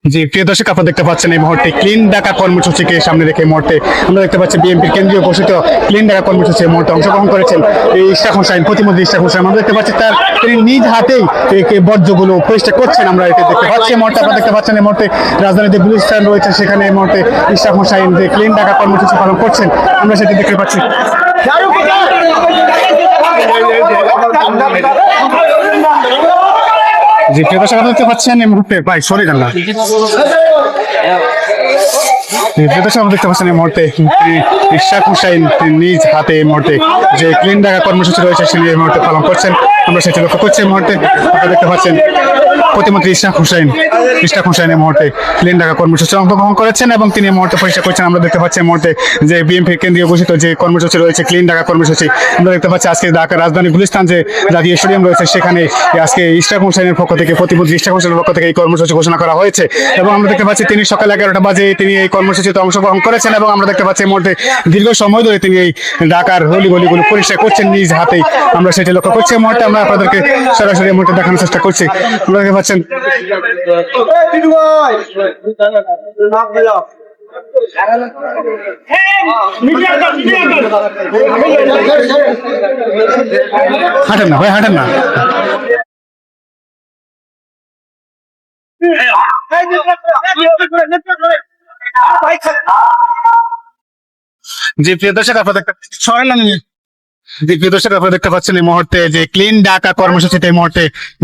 জি প্রিয় দর্শক, আপনারা দেখতে পাচ্ছেন এই মুহূর্তে ক্লিন ঢাকা কর্মসূচিকে সামনে রেখে মুহূর্তে আমরা দেখতে পাচ্ছি বিএনপির কেন্দ্রীয় ঘোষিত ক্লিন ঢাকা কর্মসূচির মুহূর্তে অংশগ্রহণ করেছেন এই ইশরাক হোসাইন, প্রতিমন্ত্রী ইশরাক হোসাইন। আমরা দেখতে পাচ্ছি তিনি নিজ হাতেই এই বর্জ্যগুলো পরিষ্কার করছেন। আমরা এতে দেখতে পাচ্ছি এই মুহূর্তে, আপনারা দেখতে পাচ্ছেন এই মুহূর্তে রাজধানীতে গুলিস্তান রয়েছে, সেখানে এই মুহূর্তে ইশরাক হোসাইন যে ক্লিন ঢাকা কর্মসূচি পালন করছেন আমরা সেটি দেখতে পাচ্ছি। জি প্রিয় দর্শক, আপনারা দেখতে পাচ্ছেন এই মুহূর্তে ভাই সরে যান না। দেখতে পাচ্ছেন এই মুহূর্তে ইশরাক হোসাইন নিজ হাতে এই মুহূর্তে যে ক্লিন ঢাকা কর্মসূচি রয়েছে সেটি এই মুহূর্তে পালন করছেন আমরা সেটি লক্ষ্য করছি। এই মুহূর্তে আপনারা দেখতে পাচ্ছেন প্রতিমন্ত্রী ইশরাক হোসাইন এই মুহূর্তে ক্লিন ঢাকা কর্মসূচি অংশগ্রহণ করেছেন এবং তিনি এই মুহূর্তে পরিষ্কার করছেন। আমরা দেখতে পাচ্ছি এই মুহূর্তে যে বিএনপির কেন্দ্রীয় ঘোষিত যে কর্মসূচি রয়েছে ক্লিন ঢাকা কর্মসূচি, আমরা দেখতে পাচ্ছি আজকে ঢাকা রাজধানী গুলিস্তান যে জাতীয় স্টেডিয়াম রয়েছে সেখানে আজকে ইশরাক হোসাইনের পক্ষ থেকে, প্রতিমন্ত্রী ইশরাক হোসাইনের পক্ষ থেকে এই কর্মসূচি ঘোষণা করা হয়েছে এবং আমরা দেখতে পাচ্ছি তিনি সকাল 11টা বাজে তিনি এই কর্মসূচিতে অংশগ্রহণ করেছেন এবং আমরা দেখতে পাচ্ছি এই মুহূর্তে দীর্ঘ সময় ধরে তিনি এই ঢাকার গলিগুলো পরিষ্কার করছেন নিজ হাতেই। আমরা সেটি লক্ষ্য করছি। এই মুহূর্তে আমরা আপনাদেরকে সরাসরি এই মুহূর্তে দেখানোর চেষ্টা করছি। আপনারা দেখতে পাচ্ছেন হাঁটেন না ভাই, হাঁটেন না। জি প্রিয় দর্শক, আপনারা দেখতে পাচ্ছেন এই মুহূর্তে যে ক্লিন ঢাকা কর্মসূচিতে এই মুহূর্তে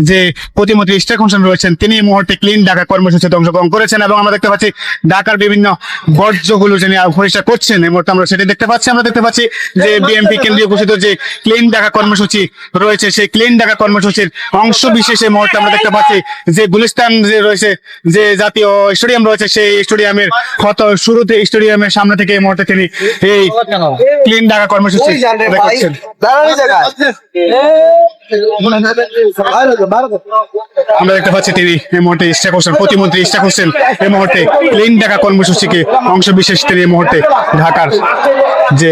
যে প্রতিমন্ত্রী ইশরাক হোসেন রয়েছেন তিনি এই মুহূর্তে ক্লিন ঢাকা কর্মসূচিতে অংশগ্রহণ করেছেন এবং আমরা দেখতে পাচ্ছি ঢাকার বিভিন্ন বর্জ্যগুলো যিনি পরিষ্কার করছেন এই মুহূর্তে আমরা সেটি দেখতে পাচ্ছি। আমরা দেখতে পাচ্ছি যে বিএনপি কেন্দ্রীয় ঘোষিত যে ক্লিন ঢাকা কর্মসূচি রয়েছে সেই ক্লিন ঢাকা কর্মসূচির অংশ বিশেষে মুহূর্তে আমরা দেখতে পাচ্ছি যে গুলিস্তান যে রয়েছে যে জাতীয় স্টেডিয়াম রয়েছে সেই স্টেডিয়ামের শুরুতে স্টেডিয়ামের সামনে থেকে এই মুহূর্তে তিনি এই ক্লিন ঢাকা কর্মসূচি দেখাচ্ছেন। আমরা দেখতে পাচ্ছি তিনি এই মুহূর্তে ইশরাক হোসেন, প্রতিমন্ত্রী ইশরাক হোসেন এই মুহূর্তে ক্লিন ঢাকা কর্মসূচিকে অংশ বিশেষ তিনি এই মুহূর্তে ঢাকার যে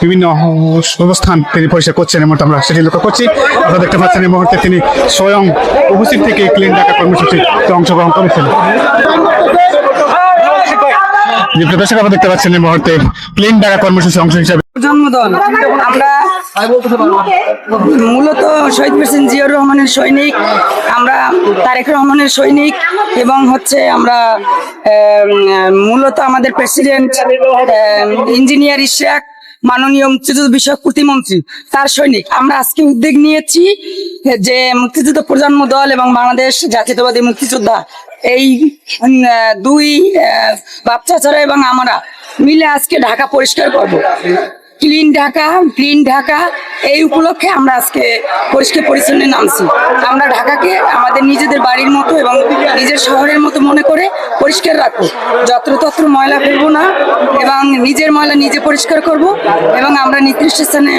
বিভিন্ন অবস্থান তিনি পরিষ্কার করছেন এই মুহূর্তে আমরা সেটি লক্ষ্য করছি। আপনারা দেখতে পাচ্ছেন এই মুহূর্তে তিনি স্বয়ং উপস্থিত থেকে ক্লিন ঢাকা কর্মসূচিতে অংশগ্রহণ করেছেন। আপনারা দেখতে পাচ্ছেন এই মুহূর্তে ক্লিন ঢাকা কর্মসূচির অংশ হিসাবে জন্মদল আমরা মূলত শহীদ প্রেসিডেন্ট জিয়াউর রহমানের সৈনিক, আমরা তারেক রহমানের সৈনিক এবং আমরা মূলত আমাদের প্রেসিডেন্ট ইঞ্জিনিয়ার ইশরাক মাননীয় মুক্তিযুদ্ধ বিষয়ক প্রতিমন্ত্রী তার সৈনিক। আমরা আজকে উদ্যোগ নিয়েছি যে মুক্তিযুদ্ধ প্রজন্ম দল এবং বাংলাদেশ জাতীয়তাবাদী মুক্তিযোদ্ধা এই দুই বাপচাচারা এবং আমরা মিলে আজকে ঢাকা পরিষ্কার করব। ক্লিন ঢাকা এই উপলক্ষে আমরা আজকে পরিষ্কার পরিচ্ছন্ন নামছি। আমরা ঢাকাকে আমাদের নিজেদের বাড়ির মতো এবং নিজের শহরের মতো মনে করে পরিষ্কার রাখবো, যত্রতত্র ময়লা ফেলবো না এবং নিজের ময়লা নিজে পরিষ্কার করব এবং আমরা নির্দিষ্ট স্থানে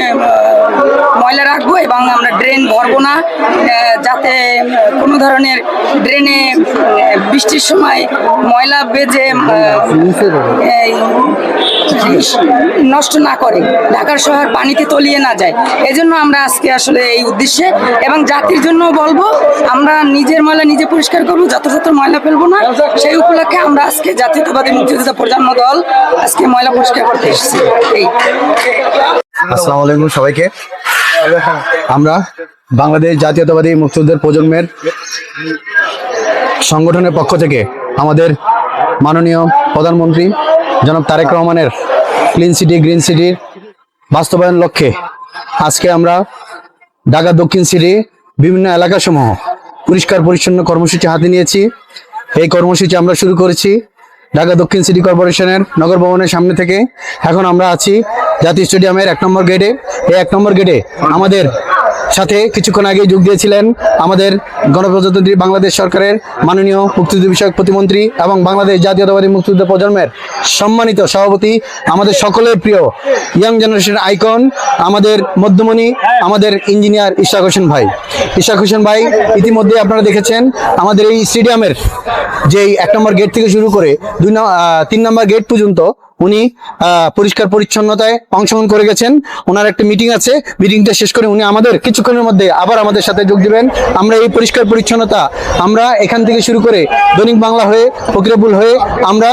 ময়লা রাখবো এবং আমরা ড্রেন ভরবো না, যাতে কোনো ধরনের ড্রেনে বৃষ্টির সময় ময়লা বেজে নষ্ট না করে, ঢাকার শহর পানিতে তলিয়ে না যায়। এজন্য আমরা আজকে আসলে এই উদ্দেশ্যে এবং জাতির জন্য বলবো আমরা নিজের ময়লা নিজে পরিষ্কার করবো, যথাযথ ময়লা ফেলবো না। সেই উপলক্ষে আমরা আজকে জাতীয়তাবাদী মুক্তিযোদ্ধা প্রজন্ম দল আজকে ময়লা পরিষ্কার করতে এসেছি। আসসালামু আলাইকুম সবাইকে। আমরা বাংলাদেশ জাতীয়তাবাদী মুক্তিযুদ্ধের প্রজন্মের সংগঠনের পক্ষ থেকে আমাদের মাননীয় প্রধানমন্ত্রী জনাব তারেক রহমানের ক্লিন সিটি গ্রিন সিটির বাস্তবায়ন লক্ষ্যে আজকে আমরা ঢাকা দক্ষিণ সিটি বিভিন্ন এলাকাসমূহ পরিষ্কার পরিচ্ছন্ন কর্মসূচি হাতে নিয়েছি। এই কর্মসূচি আমরা শুরু করেছি ঢাকা দক্ষিণ সিটি কর্পোরেশনের নগর ভবনের সামনে থেকে। এখন আমরা আছি জাতীয় স্টেডিয়ামের 1 নম্বর গেটে। এই 1 নম্বর গেটে আমাদের সাথে কিছুক্ষণ আগে যোগ দিয়েছিলেন আমাদের গণপ্রজাতন্ত্রী বাংলাদেশ সরকারের মাননীয় মুক্তিযুদ্ধ বিষয়ক প্রতিমন্ত্রী এবং বাংলাদেশ জাতীয়তাবাদী মুক্তিযুদ্ধ প্রজন্মের সম্মানিত সভাপতি, আমাদের সকলের প্রিয় ইয়াং জেনারেশন আইকন, আমাদের মধ্যমণি, আমাদের ইঞ্জিনিয়ার ইশরাক হোসেন ভাই। ইশরাক হোসেন ভাই ইতিমধ্যে আপনারা দেখেছেন আমাদের এই স্টেডিয়ামের যেই 1 নম্বর গেট থেকে শুরু করে 3 নম্বর গেট পর্যন্ত উনি পরিষ্কার পরিচ্ছন্নতায় অংশগ্রহণ করে গেছেন। ওনার একটা মিটিং আছে, মিটিংটা শেষ করে উনি আমাদের কিছু কিছুক্ষণের মধ্যে আবার আমাদের সাথে যোগ দিবেন। আমরা এই পরিষ্কার পরিচ্ছন্নতা আমরা এখান থেকে শুরু করে দৈনিক বাংলা হয়ে ফকিরাপুল হয়ে আমরা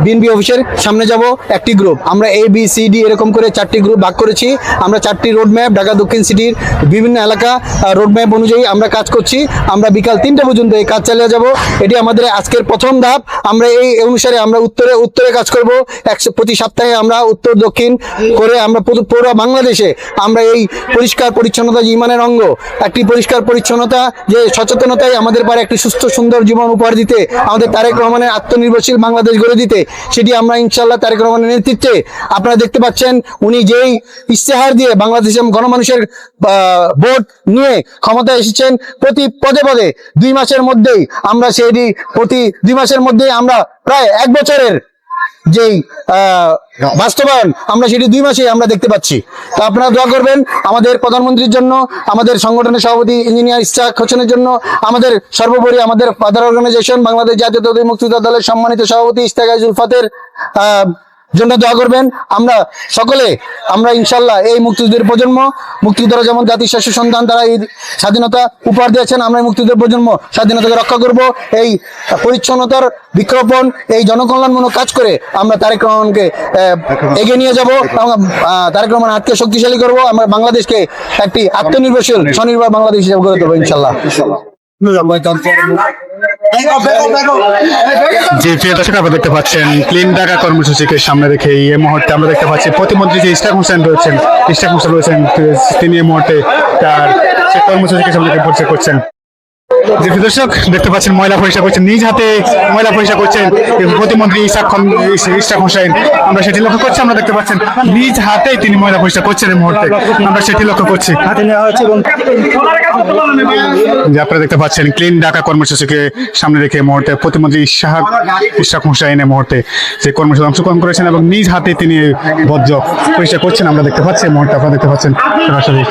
বিএনপি অফিসের সামনে যাব একটি গ্রুপ। আমরা ABCD এরকম করে 4টি গ্রুপ ভাগ করেছি। আমরা 4টি রোড ম্যাপ ঢাকা দক্ষিণ সিটির বিভিন্ন এলাকা রোড ম্যাপ অনুযায়ী আমরা কাজ করছি। আমরা বিকাল 3টা পর্যন্ত এই কাজ চালিয়ে যাব। এটি আমাদের আজকের প্রথম ধাপ। আমরা এই অনুসারে আমরা উত্তরে কাজ করব। প্রতি সপ্তাহে আমরা উত্তর দক্ষিণ করে আমরা পুরো বাংলাদেশে আমরা এই পরিষ্কার পরিচ্ছন্নতা যে ইমানের অঙ্গ, একটি পরিষ্কার পরিচ্ছন্নতা যে সচেতনতাই আমাদের পারে একটি সুস্থ সুন্দর জীবন উপহার দিতে, আমাদের তারেক রহমানের আত্মনির্ভরশীল বাংলাদেশ গড়ে দিতে, সেটি আমরা ইনশাআল্লাহ তারেক রহমানের নেতৃত্বে আপনারা দেখতে পাচ্ছেন উনি যেই ইশতেহার দিয়ে বাংলাদেশের গণমানুষের ভোট নিয়ে ক্ষমতায় এসেছেন, প্রতি পদে পদে 2 মাসের মধ্যেই আমরা সেটি প্রতি 2 মাসের মধ্যেই আমরা প্রায় 1 বছরের যেই বাস্তবায়ন আমরা সেটি 2 মাসে আমরা দেখতে পাচ্ছি। তো আপনারা দোয়া করবেন আমাদের প্রধানমন্ত্রীর জন্য, আমাদের সংগঠনের সভাপতি ইঞ্জিনিয়ার ইশরাক হোসেনের জন্য, আমাদের সর্বোপরি আমাদের ফাদার অর্গানাইজেশন বাংলাদেশ জাতীয়তাবাদী মুক্তিযোদ্ধা দলের সম্মানিত সভাপতি ইশতেক জুলফাতের জন্য দোয়া করবেন। আমরা সকলে আমরা ইনশাল্লাহ এই মুক্তিযুদ্ধের প্রজন্ম, মুক্তিযোদ্ধারা যেমন জাতির শ্রেষ্ঠ সন্তান, তারা এই স্বাধীনতা উপহার দিয়েছেন, আমরা এই মুক্তিযুদ্ধের প্রজন্ম স্বাধীনতাকে রক্ষা করব। এই পরিচ্ছন্নতার বৃক্ষরোপণ, এই জনকল্যাণমূলক কাজ করে আমরা তারেক রহমানকে এগিয়ে নিয়ে যাব এবং তারেক রহমান হাতকে শক্তিশালী করব। আমরা বাংলাদেশকে একটি আত্মনির্ভরশীল স্বনির্ভর বাংলাদেশ হিসেবে গড়ে তুলব ইনশাল্লাহ। যে প্রিয় দর্শক, আপনারা দেখতে পাচ্ছেন ক্লিন ঢাকা কর্মসূচিকে সামনে রেখে এই মুহূর্তে আমরা দেখতে পাচ্ছি প্রতিমন্ত্রী যে ইশরাক হোসেন রয়েছেন, তিনি এই মুহূর্তে তার সে কর্মসূচিকে সামনে রেখে পরিচয় করছেন। যে প্রিয় দর্শক দেখতে পাচ্ছেন ময়লা পরিষ্কার করছেন, নিজ হাতে ময়লা পরিষ্কার করছেন প্রতিমন্ত্রী ইশরাক হোসেন। আমরা সেটি লক্ষ্য করছি, আমরা দেখতে পাচ্ছেন নিজ হাতেই তিনি ময়লা পরিষ্কার করছেন এই মুহূর্তে, আমরা সেটি লক্ষ্য করছি। যে আপনারা দেখতে পাচ্ছেন ক্লিন ঢাকা কর্মসূচিকে সামনে রেখে এই মুহূর্তে প্রতিমন্ত্রী ইশরাক হোসেন এই মুহূর্তে যে কর্মসূচি অংশগ্রহণ করেছেন এবং নিজ হাতে তিনি বর্জ্য পরিষ্কার করছেন, আমরা দেখতে পাচ্ছি এই মুহূর্তে, আপনারা দেখতে পাচ্ছেন সরাসরি।